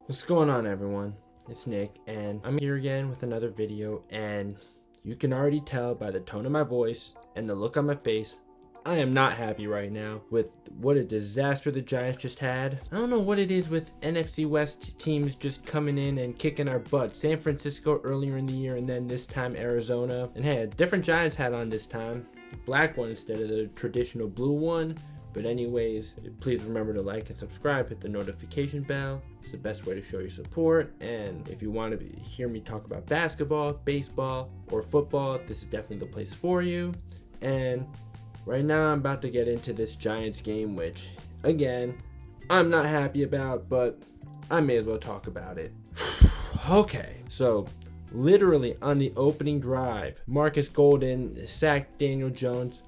What's going on, everyone? It's Nick, and I'm here again with another video, and you can already tell by the tone of my voice and the look on my face, I am not happy right now with what a disaster the Giants just had. I don't know what it is with NFC West teams just coming in and kicking our butt. San Francisco earlier in the year, and then this time Arizona. And hey, a different Giants hat on this time. The black one instead of the traditional blue one. But anyways, please remember to like and subscribe, hit the notification bell. It's the best way to show your support. And if you want to hear me talk about basketball, baseball, or football, this is definitely the place for you. And right now I'm about to get into this Giants game, which, again, I'm not happy about, but I may as well talk about it. Okay, so literally on the opening drive, Marcus Golden sacked Daniel Jones,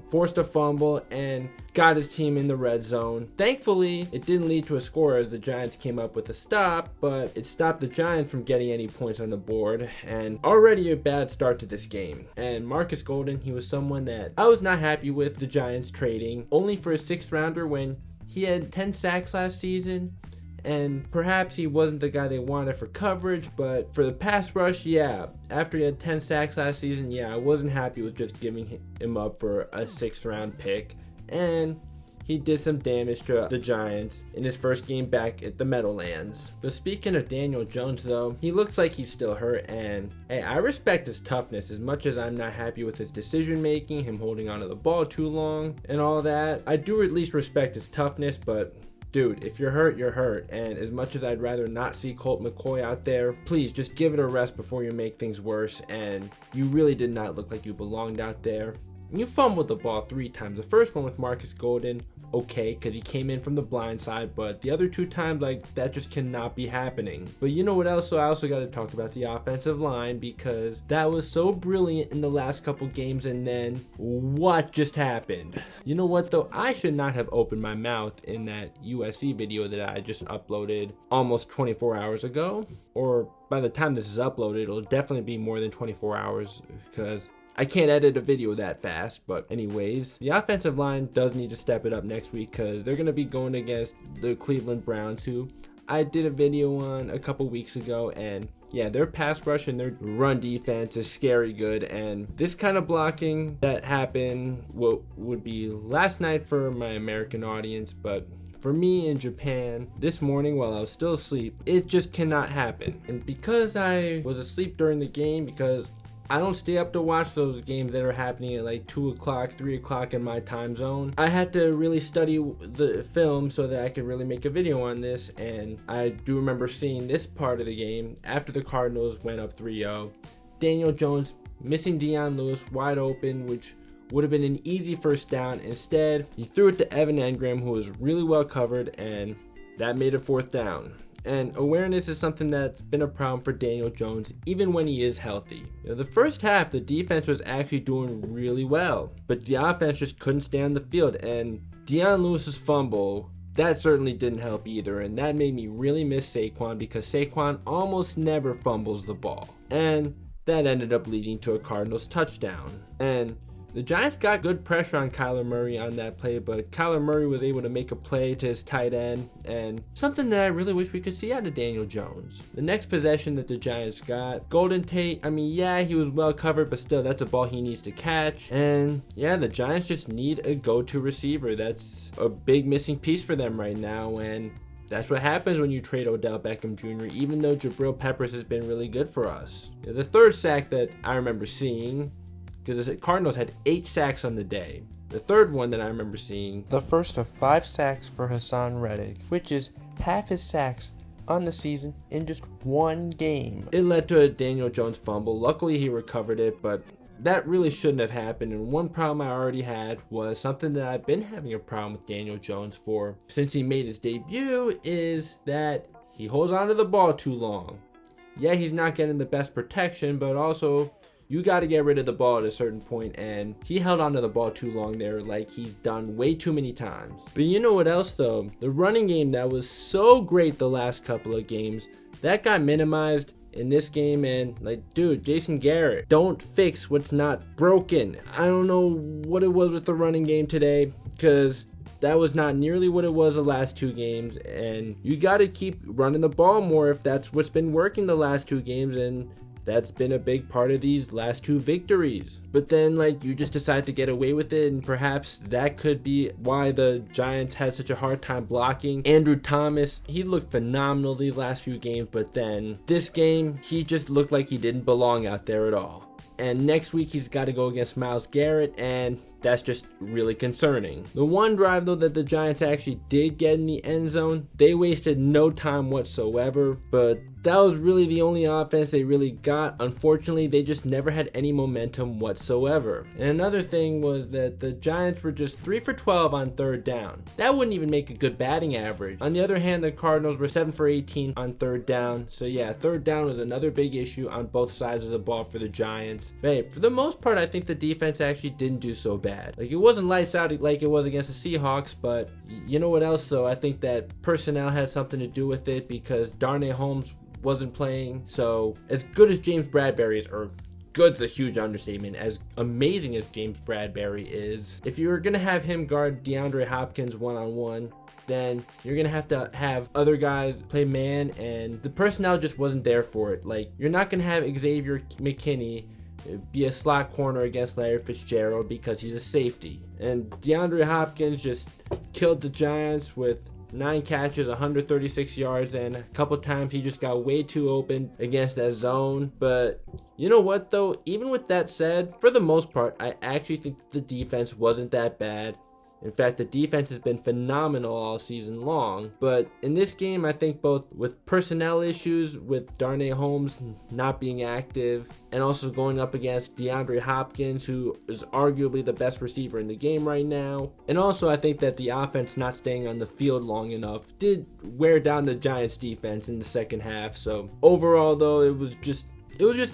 forced a fumble, and got his team in the red zone. Thankfully, it didn't lead to a score as the Giants came up with a stop, but it stopped the Giants from getting any points on the board, and already a bad start to this game. And Marcus Golden, he was someone that I was not happy with the Giants trading, only for a 6th rounder when he had 10 sacks last season. And perhaps he wasn't the guy they wanted for coverage, but for the pass rush, yeah. After he had 10 sacks last season, yeah, I wasn't happy with just giving him up for a 6th round pick. And he did some damage to the Giants in his first game back at the Meadowlands. But speaking of Daniel Jones, though, he looks like he's still hurt, and hey, I respect his toughness as much as I'm not happy with his decision making, him holding onto the ball too long, and all that. I do at least respect his toughness, but dude, if you're hurt, you're hurt. And as much as I'd rather not see Colt McCoy out there, please just give it a rest before you make things worse. And you really did not look like you belonged out there. And you fumbled the ball 3 times. The first one with Marcus Golden, okay, because he came in from the blind side, but the other 2 times, like, that just cannot be happening. But you know what else? So I also got to talk about the offensive line, because that was so brilliant in the last couple games, and then what just happened? You know what, though? I should not have opened my mouth in that USC video that I just uploaded almost 24 hours ago, or by the time this is uploaded, it'll definitely be more than 24 hours, because I can't edit a video that fast. But anyways, the offensive line does need to step it up next week, because they're going to be going against the Cleveland Browns, who I did a video on a couple weeks ago, and yeah, their pass rush and their run defense is scary good. And this kind of blocking that happened would be last night for my American audience, but for me in Japan, this morning while I was still asleep, it just cannot happen. And because I was asleep during the game, because I don't stay up to watch those games that are happening at like 2 o'clock, 3 o'clock in my time zone, I had to really study the film so that I could really make a video on this. And I do remember seeing this part of the game after the Cardinals went up 3-0. Daniel Jones missing Deion Lewis wide open, which would have been an easy first down. Instead, he threw it to Evan Engram, who was really well covered, and that made it 4th down. And awareness is something that's been a problem for Daniel Jones, even when he is healthy. The first half, the defense was actually doing really well, but the offense just couldn't stay on the field. And Deion Lewis's fumble, that certainly didn't help either. And that made me really miss Saquon, because Saquon almost never fumbles the ball. And that ended up leading to a Cardinals touchdown. And the Giants got good pressure on Kyler Murray on that play, but Kyler Murray was able to make a play to his tight end, and something that I really wish we could see out of Daniel Jones. The next possession that the Giants got, Golden Tate, I mean, yeah, he was well covered, but still, that's a ball he needs to catch. And yeah, the Giants just need a go-to receiver. That's a big missing piece for them right now, and that's what happens when you trade Odell Beckham Jr., even though Jabril Peppers has been really good for us. The third sack that I remember seeing, because the Cardinals had 8 sacks on the day. The third one that I remember seeing, the first of 5 sacks for Hassan Reddick, which is half his sacks on the season in just 1 game. It led to a Daniel Jones fumble. Luckily, he recovered it, but that really shouldn't have happened. And one problem I already had was something that I've been having a problem with Daniel Jones for since he made his debut, is that he holds onto the ball too long. Yeah, he's not getting the best protection, but also you got to get rid of the ball at a certain point, and he held onto the ball too long there, like he's done way too many times. But you know what else, though? The running game that was so great the last couple of games, that got minimized in this game. And like, dude, Jason Garrett, don't fix what's not broken. I don't know what it was with the running game today, because that was not nearly what it was the last 2 games, and you got to keep running the ball more if that's what's been working the last 2 games, and that's been a big part of these last 2 victories. But then, like, you just decide to get away with it, and perhaps that could be why the Giants had such a hard time blocking. Andrew Thomas, he looked phenomenal these last few games, but then this game, he just looked like he didn't belong out there at all. And next week, he's got to go against Myles Garrett, and that's just really concerning. The one drive, though, that the Giants actually did get in the end zone, they wasted no time whatsoever, but that was really the only offense they really got. Unfortunately, they just never had any momentum whatsoever. And another thing was that the Giants were just 3 for 12 on 3rd down. That wouldn't even make a good batting average. On the other hand, the Cardinals were 7 for 18 on 3rd down. So yeah, 3rd down was another big issue on both sides of the ball for the Giants. But hey, for the most part, I think the defense actually didn't do so bad. Like, it wasn't lights out like it was against the Seahawks, but you know what else though? I think that personnel had something to do with it, because Darnay Holmes wasn't playing. So as good as James Bradberry is, or good's a huge understatement, as amazing as James Bradberry is, if you're gonna have him guard DeAndre Hopkins one-on-one, then you're gonna have to have other guys play man, and the personnel just wasn't there for it. Like, you're not gonna have Xavier McKinney be a slot corner against Larry Fitzgerald because he's a safety. And DeAndre Hopkins just killed the Giants with 9 catches, 136 yards, and a couple times he just got way too open against that zone. But you know what though, even with that said, for the most part, I actually think the defense wasn't that bad. In fact, the defense has been phenomenal all season long. But in this game, I think both with personnel issues, with Darnay Holmes not being active, and also going up against DeAndre Hopkins, who is arguably the best receiver in the game right now. And also, I think that the offense not staying on the field long enough did wear down the Giants defense in the second half. So overall, though, it was just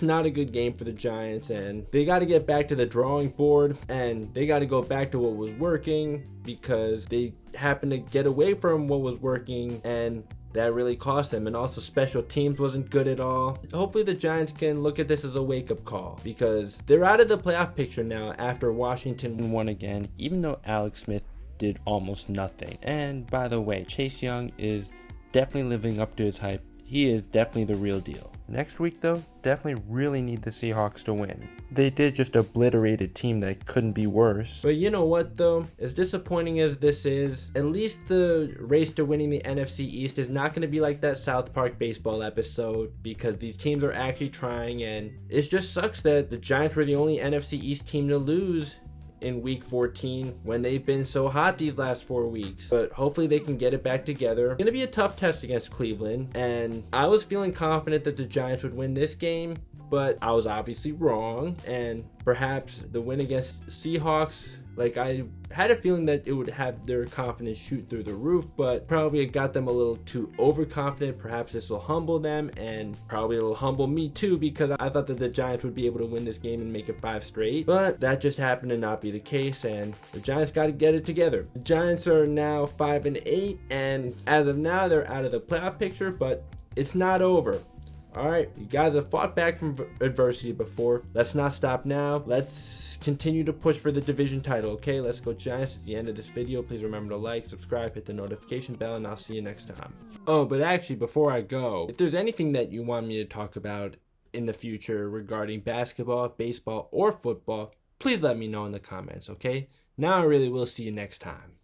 not a good game for the Giants, and they got to get back to the drawing board, and they got to go back to what was working, because they happened to get away from what was working, and that really cost them. And also, special teams wasn't good at all. Hopefully the Giants can look at this as a wake-up call, because they're out of the playoff picture now after Washington won again, even though Alex Smith did almost nothing. And by the way, Chase Young is definitely living up to his hype. He is definitely the real deal. Next week though, definitely really need the Seahawks to win. They did just obliterate a team that couldn't be worse. But you know what though? As disappointing as this is, at least the race to winning the NFC East is not going to be like that South Park baseball episode, because these teams are actually trying, and it just sucks that the Giants were the only NFC East team to lose in week 14 when they've been so hot these last 4 weeks. But hopefully they can get it back together. It's gonna be a tough test against Cleveland, and I was feeling confident that the Giants would win this game, but I was obviously wrong. And perhaps the win against Seahawks, like, I had a feeling that it would have their confidence shoot through the roof, but probably it got them a little too overconfident. Perhaps this will humble them, and probably it'll humble me too, because I thought that the Giants would be able to win this game and make it 5 straight. But that just happened to not be the case, and the Giants got to get it together. The Giants are now 5-8, and as of now, they're out of the playoff picture, but it's not over. All right, you guys have fought back from adversity before. Let's not stop now. Let's continue to push for the division title, okay? Let's go Giants. At the end of this video, please remember to like, subscribe, hit the notification bell, and I'll see you next time. Oh, but actually, before I go, if there's anything that you want me to talk about in the future regarding basketball, baseball, or football, please let me know in the comments, okay? Now I really will see you next time.